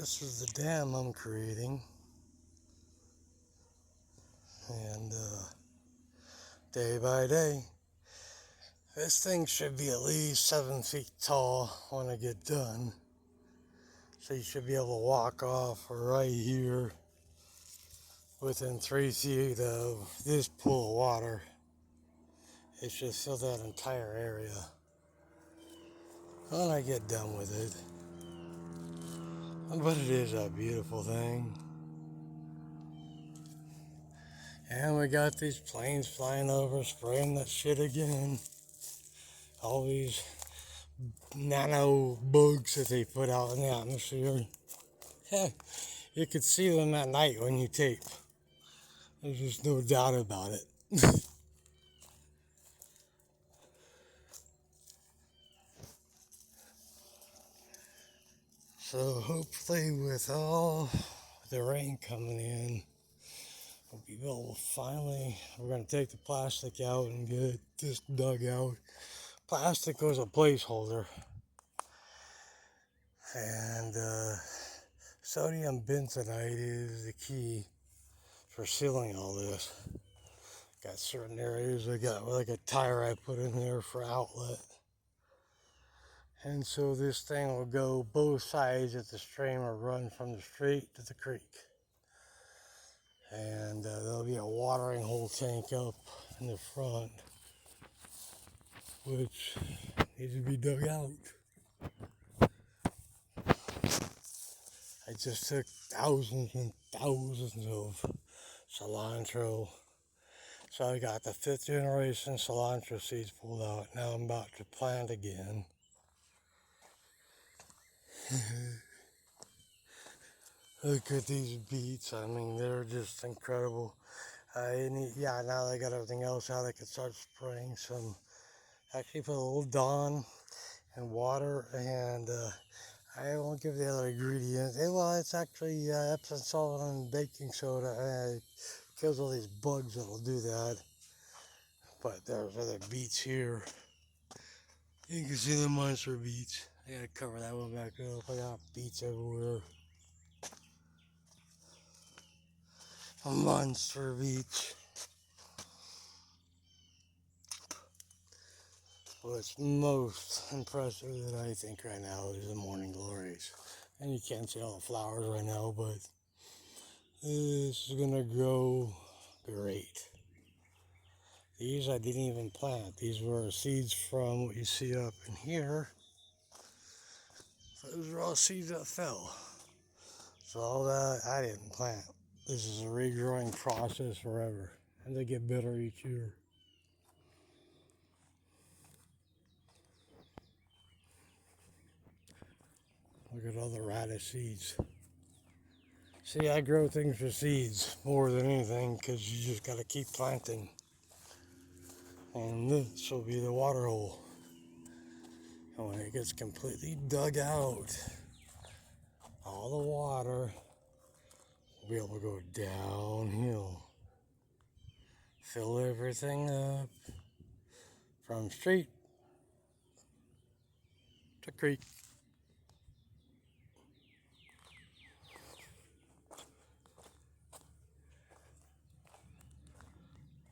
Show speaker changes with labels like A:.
A: This is the dam I'm creating, and day by day, this thing should be at least 7 feet tall when I get done. So you should be able to walk off right here within 3 feet of this pool of water. It should fill that entire area when I get done with it. But it is a beautiful thing. And we got these planes flying over, spraying that shit again. All these nano bugs that they put out in the atmosphere. Heck, you could see them at night when you tape. There's just no doubt about it. So hopefully with all the rain coming in, we'll be able to finally, we're going to take the plastic out and get this dug out. Plastic was a placeholder. And sodium bentonite is the key for sealing all this. Got certain areas I got like a tire I put in there for outlet. And so this thing will go both sides of the stream or run from the street to the creek. And there'll be a watering hole tank up in the front, which needs to be dug out. I just took thousands and thousands of cilantro. So I got the 5th generation cilantro seeds pulled out. Now I'm about to plant again. Look at these beets. I mean, they're just incredible. Now they got everything else out. I could start spraying some. Actually, put a little Dawn and water, and I won't give the other ingredients. It's actually Epsom salt and baking soda. It kills all these bugs that'll do that. But there's other beets here. You can see the monster beets. I gotta cover that one back up. I got beets everywhere. A monster beach. What's most impressive that I think right now is the morning glories. And you can't see all the flowers right now, but this is gonna grow great. These I didn't even plant. These were seeds from what you see up in here. Those are all seeds that fell. So all that I didn't plant. This is a regrowing process forever. And they get better each year. Look at all the radish seeds. See, I grow things for seeds more than anything because you just got to keep planting. And this will be the water hole. And when it gets completely dug out, all the water will be able to go downhill. Fill everything up from street to creek.